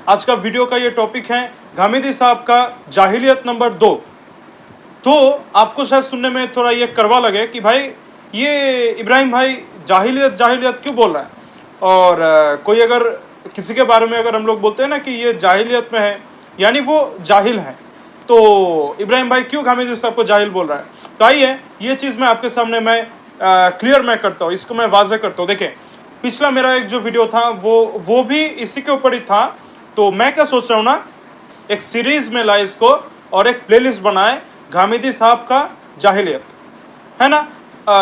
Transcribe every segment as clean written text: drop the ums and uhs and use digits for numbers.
آج کا ویڈیو کا یہ ٹاپک ہے غامدی صاحب کا جاہلیت نمبر 2۔ تو آپ کو شاید سننے میں تھوڑا یہ کروا لگے کہ بھائی یہ ابراہیم بھائی جاہلیت کیوں بول رہا ہے، اور کوئی اگر کسی کے بارے میں اگر ہم لوگ بولتے ہیں نا کہ یہ جاہلیت میں ہے یعنی وہ جاہل ہے، تو ابراہیم بھائی کیوں غامدی صاحب کو جاہل بول رہا ہے؟ تو آئیے یہ چیز میں آپ کے سامنے میں کلیئر میں کرتا ہوں، اس کو میں واضح کرتا ہوں۔ دیکھیں پچھلا میرا ایک جو ویڈیو تھا وہ بھی اسی کے اوپر ہی تھا، تو میں کیا سوچ رہا ہوں نا، ایک سیریز میں لائے اس کو اور ایک پلے لسٹ بنائے غامدی صاحب کا جاہلیت، ہے نا،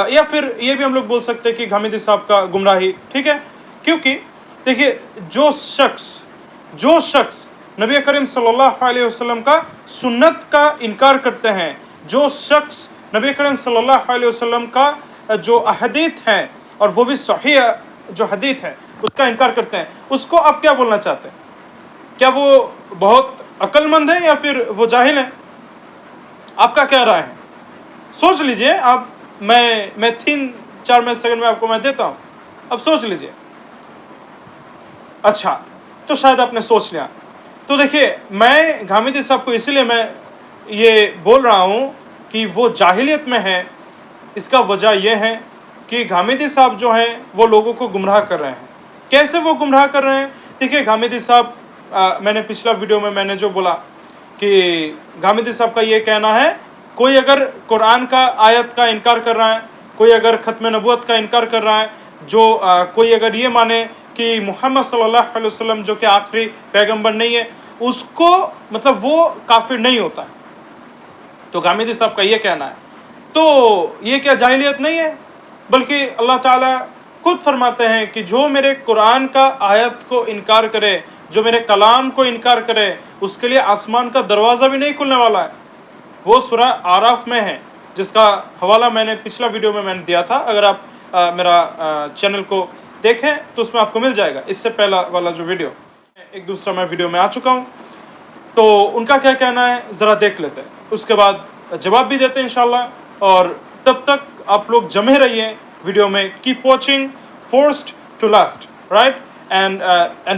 یا پھر یہ بھی ہم لوگ بول سکتے ہیں کہ غامدی صاحب کا گمراہی، ٹھیک ہے؟ کیونکہ دیکھیے جو شخص نبی کریم صلی اللہ علیہ وسلم کا سنت کا انکار کرتے ہیں، جو شخص نبی کریم صلی اللہ علیہ وسلم کا جو احادیث ہیں اور وہ بھی صحیح جو حدیث ہے اس کا انکار کرتے ہیں، اس کو آپ کیا بولنا چاہتے ہیں؟ کیا وہ بہت عقل مند ہے یا پھر وہ جاہل ہے؟ آپ کا کیا رائے ہے؟ سوچ لیجئے آپ، میں 3-4 سیکنڈ میں آپ کو میں دیتا ہوں، اب سوچ لیجئے۔ اچھا تو شاید آپ نے سوچ لیا۔ تو دیکھیے میں غامدی صاحب کو اسی لیے میں یہ بول رہا ہوں کہ وہ جاہلیت میں ہے، اس کا وجہ یہ ہے کہ غامدی صاحب جو ہیں وہ لوگوں کو گمراہ کر رہے ہیں۔ کیسے وہ گمراہ کر رہے ہیں؟ دیکھیے غامدی صاحب، میں نے پچھلا ویڈیو میں نے جو بولا کہ غامدی صاحب کا یہ کہنا ہے، کوئی اگر قرآن کا آیت کا انکار کر رہا ہے، کوئی اگر ختم نبوت کا انکار کر رہا ہے، جو کوئی اگر یہ مانے کہ محمد صلی اللہ علیہ وسلم جو کہ آخری پیغمبر نہیں ہے، اس کو مطلب وہ کافر نہیں ہوتا ہے، تو غامدی صاحب کا یہ کہنا ہے۔ تو یہ کیا جاہلیت نہیں ہے؟ بلکہ اللہ تعالیٰ خود فرماتے ہیں کہ جو میرے قرآن کا آیت کو انکار کرے، جو میرے کلام کو انکار کرے، اس کے لیے آسمان کا دروازہ بھی نہیں کھلنے والا ہے۔ وہ سورہ اعراف میں ہے، جس کا حوالہ میں نے پچھلا ویڈیو میں نے دیا تھا، اگر آپ میرا چینل کو دیکھیں تو اس میں آپ کو مل جائے گا، اس سے پہلا والا جو ویڈیو، ایک دوسرا میں ویڈیو میں آ چکا ہوں۔ تو ان کا کیا کہنا ہے ذرا دیکھ لیتے ہیں، اس کے بعد جواب بھی دیتے ہیں انشاءاللہ۔ اور تب تک آپ لوگ جمے رہیے ویڈیو میں، keep watching first to last, right? And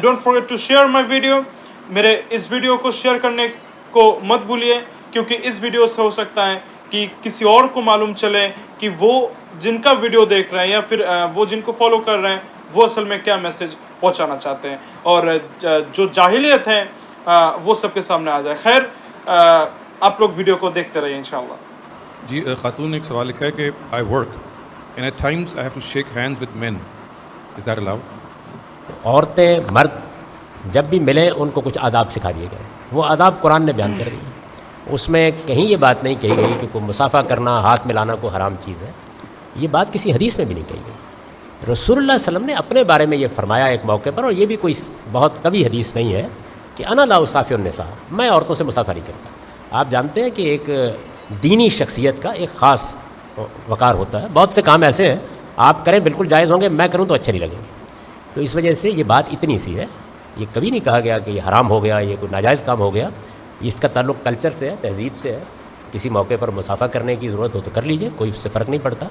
don't forget to share my video. میرے اس ویڈیو کو شیئر کرنے کو مت بھولیے، کیونکہ اس ویڈیو سے ہو سکتا ہے کہ کسی اور کو معلوم چلے کہ وہ جن کا ویڈیو دیکھ رہے ہیں یا پھر وہ جن کو فالو کر رہے ہیں وہ اصل میں کیا میسج پہنچانا چاہتے ہیں، اور جو جاہلیت ہے وہ سب کے سامنے آ جائے۔ خیر، آپ لوگ ویڈیو کو دیکھتے رہیے انشاءاللہ۔ جی خاتون نے ایک سوال لکھا ہے کہ I work and at times I have to shake hands with men. Is that allowed? عورتیں مرد جب بھی ملیں ان کو کچھ آداب سکھا دیے گئے، وہ آداب قرآن نے بیان کر دیے، اس میں کہیں یہ بات نہیں کہی گئی کہ کوئی مصافحہ کرنا، ہاتھ ملانا کوئی حرام چیز ہے، یہ بات کسی حدیث میں بھی نہیں کہی گئی۔ رسول اللہ علیہ وسلم نے اپنے بارے میں یہ فرمایا ایک موقع پر، اور یہ بھی کوئی بہت کبھی حدیث نہیں ہے کہ انا لا اصافح النساء، میں عورتوں سے مصافحہ نہیں کرتا۔ آپ جانتے ہیں کہ ایک دینی شخصیت کا ایک خاص وقار ہوتا ہے، بہت سے کام ایسے ہیں آپ کریں بالکل جائز ہوں گے، میں کروں تو اچھے نہیں لگیں گے، تو اس وجہ سے یہ بات اتنی سی ہے، یہ کبھی نہیں کہا گیا کہ یہ حرام ہو گیا، یہ کوئی ناجائز کام ہو گیا، اس کا تعلق کلچر سے ہے، تہذیب سے ہے۔ کسی موقع پر مصافحہ کرنے کی ضرورت ہو تو کر لیجئے، کوئی اس سے فرق نہیں پڑتا،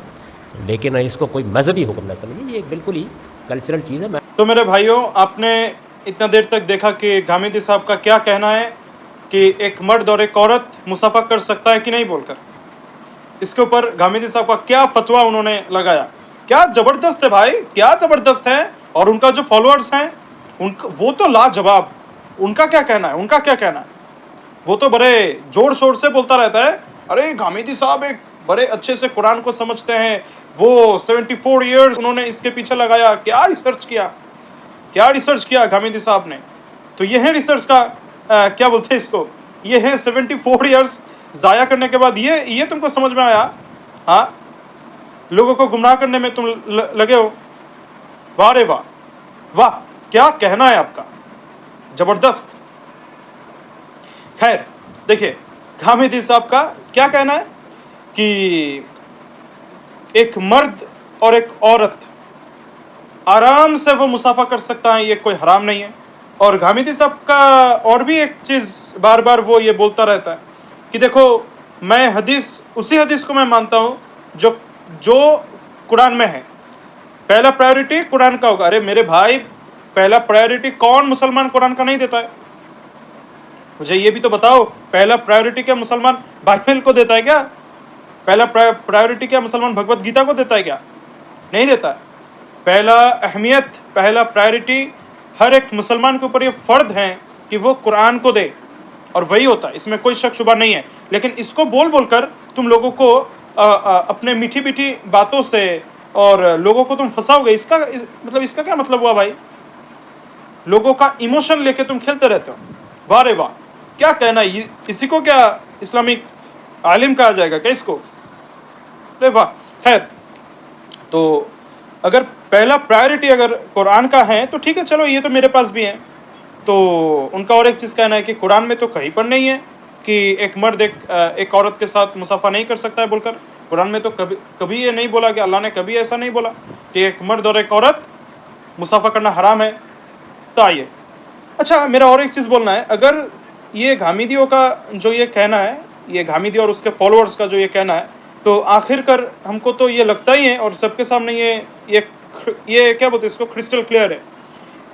لیکن اس کو کوئی مذہبی حکم نہ سمجھیے، یہ ایک بالکل ہی کلچرل چیز ہے۔ تو میرے بھائیوں، آپ نے اتنا دیر تک دیکھا کہ غامدی صاحب کا کیا کہنا ہے کہ ایک مرد اور ایک عورت مصافحہ کر سکتا ہے کہ نہیں بول کر، اس کے اوپر غامدی صاحب کا کیا فتویٰ انہوں نے لگایا۔ کیا زبردست ہے بھائی، کیا زبردست ہے، اور ان کا جو فالوورز ہیں وہ تو لاجواب۔ ان کا کیا کہنا ہے، ان کا کیا کہنا ہے، وہ تو بڑے زور شور سے بولتا رہتا ہے، ارے غامدی صاحب ایک بڑے اچھے سے قرآن کو سمجھتے ہیں، وہ 74 ایئرز انہوں نے اس کے پیچھے لگایا، کیا ریسرچ کیا غامدی صاحب نے۔ تو یہ ہے ریسرچ کا کیا بولتے ہیں اس کو، یہ ہے 74 ایئرز ضائع کرنے کے بعد یہ تم کو سمجھ میں آیا؟ ہاں، لوگوں کو گمراہ کرنے میں تم لگے ہو۔ واہ رے واہ، واہ کیا کہنا ہے آپ کا، زبردست۔ خیر دیکھیں غامدی صاحب کا کیا کہنا ہے کہ ایک مرد اور ایک عورت آرام سے وہ مصافحہ کر سکتا ہے، یہ کوئی حرام نہیں ہے۔ اور غامدی صاحب کا اور بھی ایک چیز بار بار وہ یہ بولتا رہتا ہے کہ دیکھو میں اسی حدیث کو میں مانتا ہوں جو قرآن میں ہے، پہلا پرائیورٹی قرآن کا ہوگا۔ ارے میرے بھائی، पहला प्रायोरिटी कौन मुसलमान कुरान का नहीं देता है? मुझे ये भी तो बताओ, पहला प्रायोरिटी क्या मुसलमान बाइबल को देता है क्या? पहला प्रायोरिटी क्या मुसलमान भगवत गीता को देता है क्या? नहीं देता है। पहला अहमियत, पहला प्रायोरिटी हर एक मुसलमान के ऊपर ये फ़र्द है कि वो कुरान को दे, और वही होता है, इसमें कोई शक शुबा नहीं है। लेकिन इसको बोल बोल कर तुम लोगों को अपने मीठी मीठी बातों से और लोगों को तुम फंसाओगे, इसका क्या मतलब हुआ भाई? लोगों का इमोशन लेके तुम खेलते रहते हो। वाह रे वाह, क्या कहना है, इसी को क्या इस्लामिक आलिम कहा जाएगा क्या इसको? अरे वाह। खैर, तो अगर पहला प्रायोरिटी अगर कुरान का है तो ठीक है, चलो ये तो मेरे पास भी है। तो उनका और एक चीज़ कहना है कि कुरान में तो कहीं पर नहीं है कि एक मर्द एक औरत के साथ मुसाफा नहीं कर सकता है बोलकर। कुरान में तो कभी ये नहीं बोला कि अल्लाह ने कभी ऐसा नहीं बोला कि एक मर्द और एक औरत मुसाफा करना हराम है। तो आइए, अच्छा मेरा और एक चीज़ बोलना है, अगर ये घामिदियों का जो ये कहना है, ये घामिदी और उसके फॉलोअर्स का जो ये कहना है, तो आखिरकार हमको तो ये लगता ही है और सबके सामने ये क्या बोलते हैं इसको, क्रिस्टल क्लियर है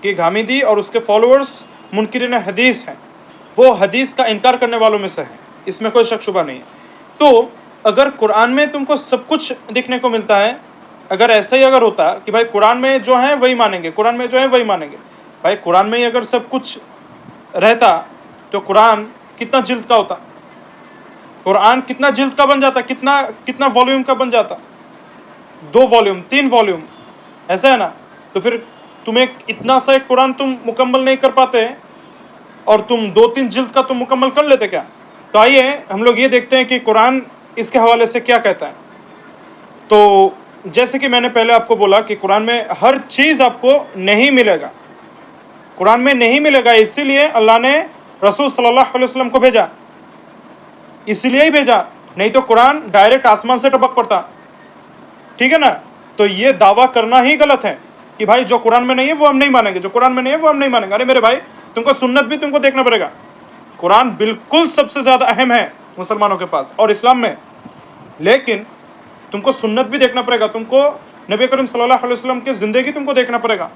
कि घामिदी और उसके फॉलोअर्स मुनकिरीन हदीस हैं, वो हदीस का इनकार करने वालों में से हैं, इसमें कोई शक शुबा नहीं है। तो अगर कुरान में तुमको सब कुछ देखने को मिलता है, अगर ऐसा ही अगर होता कि भाई कुरान में जो है वही मानेंगे, कुरान में जो है वही मानेंगे, भाई कुरान में ही अगर सब कुछ रहता तो कुरान कितना जिल्द का होता, कुरान कितना जिल्द का बन जाता, कितना वॉल्यूम का बन जाता, 2 वॉल्यूम 3 वॉल्यूम, ऐसा है ना? तो फिर तुम्हें इतना सा एक कुरान तुम मुकम्मल नहीं कर पाते और तुम 2-3 जिल्द का तुम मुकम्मल कर लेते क्या? तो आइए हम लोग ये देखते हैं कि कुरान इसके हवाले से क्या कहता है। तो जैसे कि मैंने पहले आपको बोला कि कुरान में हर चीज़ आपको नहीं मिलेगा, कुरान में नहीं मिलेगा, इसीलिए अल्लाह ने रसूल सल्लल्लाहु अलैहि वसल्लम को भेजा, इसलिए ही भेजा, नहीं तो कुरान डायरेक्ट आसमान से टपक पड़ता, ठीक है ना? तो ये दावा करना ही गलत है कि भाई जो कुरान में नहीं है वो हम नहीं मानेंगे, जो कुरान में नहीं है वो हम नहीं मानेंगे। अरे मेरे भाई, तुमको सुन्नत भी तुमको देखना पड़ेगा। कुरान बिल्कुल सबसे ज़्यादा अहम है मुसलमानों के पास और इस्लाम में, लेकिन तुमको सुन्नत भी देखना पड़ेगा, तुमको नबी करीम सल्लल्लाहु अलैहि वसल्लम की ज़िंदगी तुमको देखना पड़ेगा,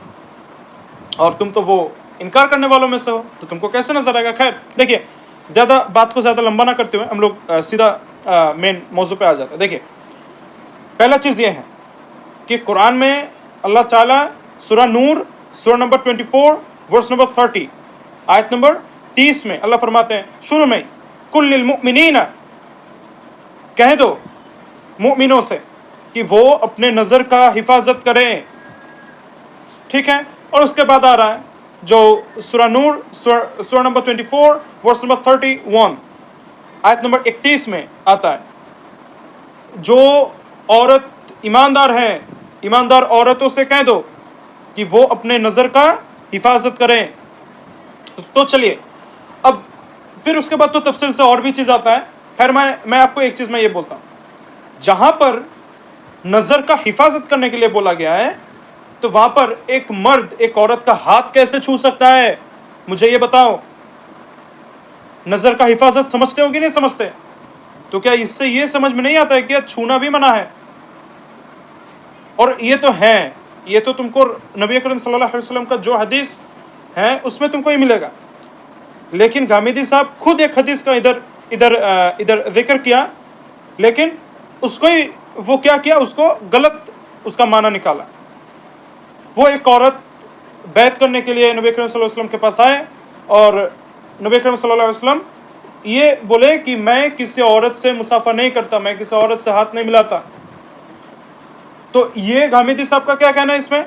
और तुम तो वो इनकार करने वालों में से हो, तो तुमको कैसे नजर आएगा? खैर देखिए, ज़्यादा बात को ज़्यादा लंबा ना करते हुए हम लोग सीधा मेन मौजू पे आ जाते हैं। देखिए, पहला चीज़ ये है कि कुरान में अल्लाह ताला सूरह नूर सूरह नंबर 24 वर्स नंबर 30 आयत नंबर 30 में अल्लाह फरमाते हैं शुरू में, कुल लिल मुमिनीना, कह दो मुमिनों से कि वो अपने नज़र का हिफाजत करें, ठीक है? और उसके बाद आ रहा है जो सूरह नूर सूरह नंबर 24 वर्स नंबर 31 आयत नंबर 31 में आता है, जो औरत ईमानदार है, ईमानदार औरतों से कह दो कि वो अपने नज़र का हिफाजत करें। तो चलिए, अब फिर उसके बाद तो तफसील से और भी चीज़ आता है। खैर मैं आपको एक चीज़ मैं ये बोलता हूँ, जहाँ पर नज़र का हिफाजत करने के लिए बोला गया है, तो वहाँ पर एक मर्द एक औरत का हाथ कैसे छू सकता है? मुझे ये बताओ। नज़र का हिफाजत समझते हो कि नहीं समझते? तो क्या इससे ये समझ में नहीं आता है कि छूना भी मना है? और ये तो है, ये तो तुमको नबी करीम सल्लल्लाहु अलैहि वसल्लम का जो हदीस है उसमें तुमको ही मिलेगा। लेकिन गामिदी साहब खुद एक हदीस का इधर जिक्र किया, लेकिन उसको ही वो क्या किया, उसको गलत उसका माना निकाला। वो एक औरत बैत करने के लिए नबी करीम सल्लल्लाहु अलैहि वसल्लम के पास आए और नबी करीम सल्लल्लाहु अलैहि वसल्लम ये बोले कि मैं किसी औरत से मुसाफा नहीं करता, मैं किसी औरत से हाथ नहीं मिलाता। तो ये गामिदी साहब का क्या कहना है इसमें?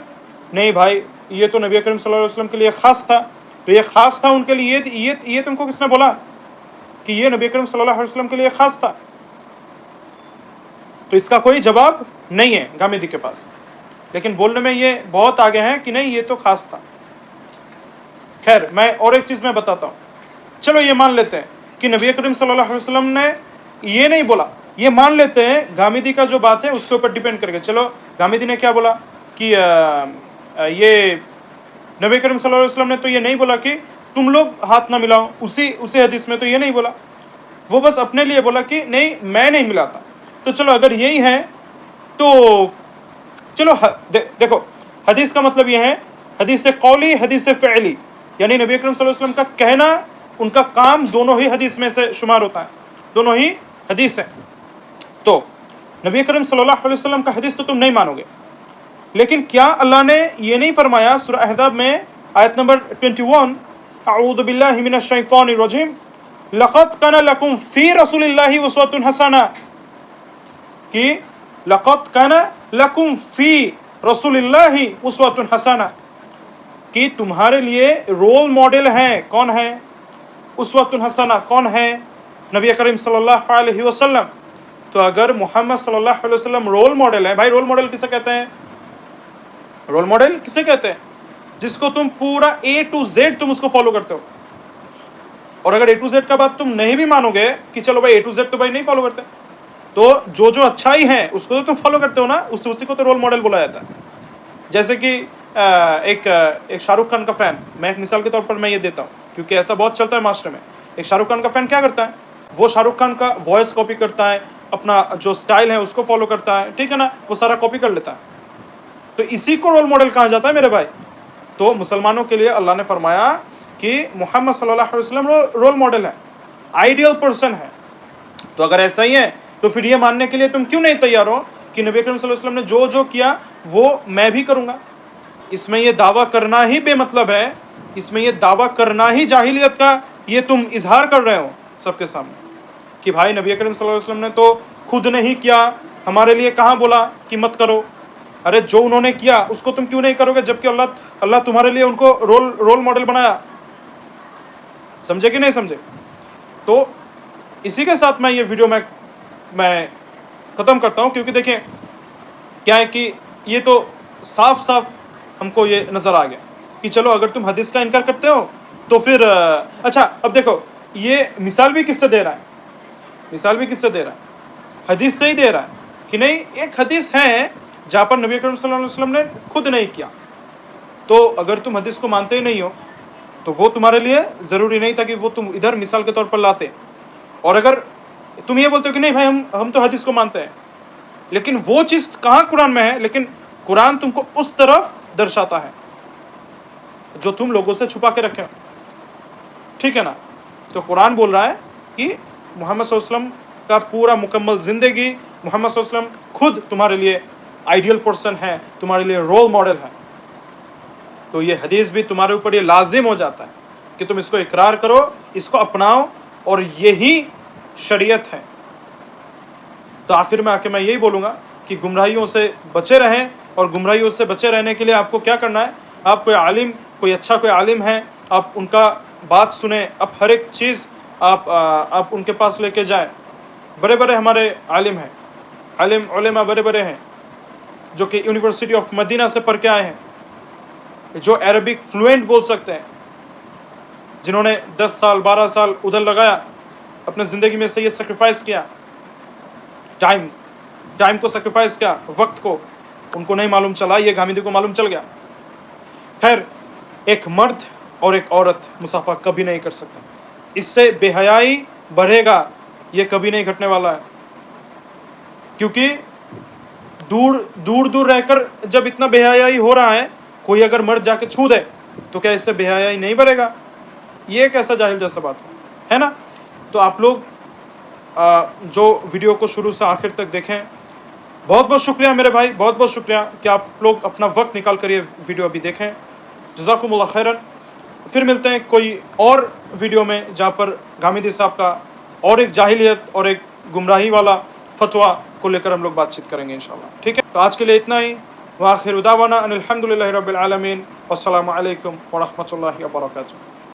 नहीं भाई, ये तो नबी करीम सल्लल्लाहु अलैहि वसल्लम के लिए ख़ास था। तो ये ख़ास था उनके लिए, ये तुमको किसने बोला कि ये नबी करीम सल्लल्लाहु अलैहि वसल्लम के लिए ख़ास था? तो इसका कोई जवाब नहीं है गामिदी के पास, लेकिन बोलने में ये बहुत आगे हैं कि नहीं ये तो ख़ास था। खैर, मैं और एक चीज़ मैं बताता हूँ। चलो ये मान लेते हैं कि नबी करीम सल्लल्लाहु अलैहि वसल्लम ने ये नहीं बोला, ये मान लेते हैं गामिदी का जो बात है उसके ऊपर डिपेंड करके। चलो, गामिदी ने क्या बोला कि ये नबी करीम सल्लल्लाहु अलैहि वसल्लम ने तो ये नहीं बोला कि तुम लोग हाथ ना मिलाओ, उसी हदीस में तो ये नहीं बोला, वो बस अपने लिए बोला कि नहीं मैं नहीं मिलाता। तो चलो अगर यही है तो चलो देखो, हदीस का मतलब ये है, हदीस कौली, हदीस फ़िअली, यानी नबी अकरम सल्लल्लाहु अलैहि वसल्लम का कहना, उनका काम, दोनों ही हदीस में से शुमार होता है, दोनों ही हदीस है। तो नबी अकरम सल्लल्लाहु अलैहि वसल्लम का हदीस तो तुम नहीं मानोगे, लेकिन क्या अल्लाह ने ये नहीं फरमाया सूरह अहज़ाब में आयत नंबर 21, अऊज़ु बिल्लाहि मिनश शैतानिर रजीम, लक़द काना लकुम फ़ी रसूलिल्लाहि उस्वतुन हसना, कि लक़द काना लकुम फ़ी रसूलिल्लाहि उस्वतुन हसना, कि तुम्हारे लिए रोल मॉडल हैं। कौन है उस्वतुन हसना? कौन है? नबी करीम सल्लल्लाहु अलैहि वसल्लम। तो अगर मोहम्मद सल्लल्लाहु अलैहि वसल्लम रोल मॉडल है, भाई रोल मॉडल किसे कहते हैं? रोल मॉडल किसे कहते हैं? जिसको तुम पूरा A to Z तुम उसको फॉलो करते हो। और अगर A to Z का बात तुम नहीं भी मानोगे कि चलो भाई A to Z तो भाई नहीं फॉलो करते, तो जो जो अच्छाई है उसको तो तुम फॉलो करते हो ना, उसी को तो रोल मॉडल बोला जाता है। जैसे कि एक शाहरुख खान का फैन, मैं एक मिसाल के तौर पर मैं ये देता हूँ क्योंकि ऐसा बहुत चलता है मास्टर में। एक शाहरुख खान का फैन क्या करता है? वो शाहरुख खान का वॉइस कॉपी करता है, अपना जो स्टाइल है उसको फॉलो करता है, ठीक है ना, वो सारा कॉपी कर लेता है। तो इसी को रोल मॉडल कहा जाता है मेरे भाई। तो मुसलमानों के लिए अल्लाह ने फरमाया कि मोहम्मद सल्लल्लाहु अलैहि वसल्लम रोल मॉडल है, आइडियल पर्सन है। तो अगर ऐसा ही है तो फिर ये मानने के लिए तुम क्यों नहीं तैयार हो कि नबी करीम सल्लल्लाहु अलैहि वसल्लम ने जो जो किया वो मैं भी करूँगा? इसमें ये दावा करना ही बेमतलब है, इसमें ये दावा करना ही जाहिलियत का ये तुम इजहार कर रहे हो सबके सामने कि भाई नबी करीम सल्लल्लाहु अलैहि वसल्लम ने तो खुद नहीं किया, हमारे लिए कहाँ बोला कि मत करो? अरे जो उन्होंने किया उसको तुम क्यों नहीं करोगे, जबकि अल्लाह तुम्हारे लिए उनको रोल मॉडल बनाया। समझे कि नहीं समझे? तो इसी के साथ मैं ये वीडियो मैं ख़त्म करता हूँ, क्योंकि देखें क्या है कि ये तो साफ साफ हमको ये नज़र आ गया कि चलो अगर तुम हदीस का इनकार करते हो तो फिर अच्छा, अब देखो ये मिसाल भी किससे दे रहा है? मिसाल भी किससे दे रहा है? हदीस से ही दे रहा है कि नहीं। एक हदीस है जहाँ पर नबी करीम सल्लल्लाहु अलैहि वसल्लम ने खुद नहीं किया, तो अगर तुम हदीस को मानते ही नहीं हो तो वो तुम्हारे लिए ज़रूरी नहीं था कि वो तुम इधर मिसाल के तौर पर लाते। और अगर तुम ये बोलते हो कि नहीं भाई हम तो हदीस को मानते हैं, लेकिन वो चीज़ कहाँ कुरान में है? लेकिन कुरान तुमको उस तरफ दर्शाता है जो तुम लोगों से छुपा के रखे हो, ठीक है ना। तो कुरान बोल रहा है कि मोहम्मद सल्लल्लाहु अलैहि वसल्लम का पूरा मुकम्मल ज़िंदगी, मोहम्मद सल्लल्लाहु अलैहि वसल्लम खुद तुम्हारे लिए आइडियल पर्सन है, तुम्हारे लिए रोल मॉडल है। तो ये हदीस भी तुम्हारे ऊपर ये लाजिम हो जाता है कि तुम इसको इकरार करो, इसको अपनाओ, और यही शरीयत है। तो आखिर में आके मैं यही बोलूँगा कि गुमराहियों से बचे रहें, और गुमराहियों से बचे रहने के लिए आपको क्या करना है? आप कोई अच्छा आलिम है, आप उनका बात सुने, आप हर एक चीज़ आप उनके पास लेके जाएं। बड़े बड़े हमारे आलिम हैं, आलिम उलेमा बड़े बड़े हैं जो कि यूनिवर्सिटी ऑफ मदीना से पढ़ के आए हैं, जो अरबिक फ्लुएंट बोल सकते हैं, जिन्होंने 10 साल 12 साल उधर लगाया, अपने ज़िंदगी में से ये सेक्रीफाइस किया, टाइम को सेक्रीफाइस किया, वक्त को। उनको नहीं मालूम चला, ये गामिदी को मालूम चल गया। खैर, एक मर्द और एक औरत मुसाफा कभी नहीं कर सकता, इससे बेहयाई बढ़ेगा, ये कभी नहीं घटने वाला है। क्योंकि दूर रहकर जब इतना बेहयाई हो रहा है, कोई अगर मर्द जाके छू दे तो क्या इससे बेहयाई नहीं बढ़ेगा? ये एक ऐसा जाहिल जैसा बात है ना। तो आप लोग जो वीडियो को शुरू से आखिर तक देखें, बहुत बहुत शुक्रिया मेरे भाई, बहुत बहुत शुक्रिया कि आप लोग अपना वक्त निकाल कर ये वीडियो अभी देखें। जज़ाकुमुल्लाह खैरन। फिर मिलते हैं कोई और वीडियो में जहाँ पर गामिदी साहब का और एक जाहिलियत और एक गुमराही वाला फतवा को लेकर हम लोग बातचीत करेंगे इंशाल्लाह। ठीक है, तो आज के लिए इतना ही। व आखिर दावाना अनिल हम्दुलिल्लाहि रब्बिल आलमीन। वस्सलामु अलैकुम व रहमतुल्लाहि व बरकातुहू।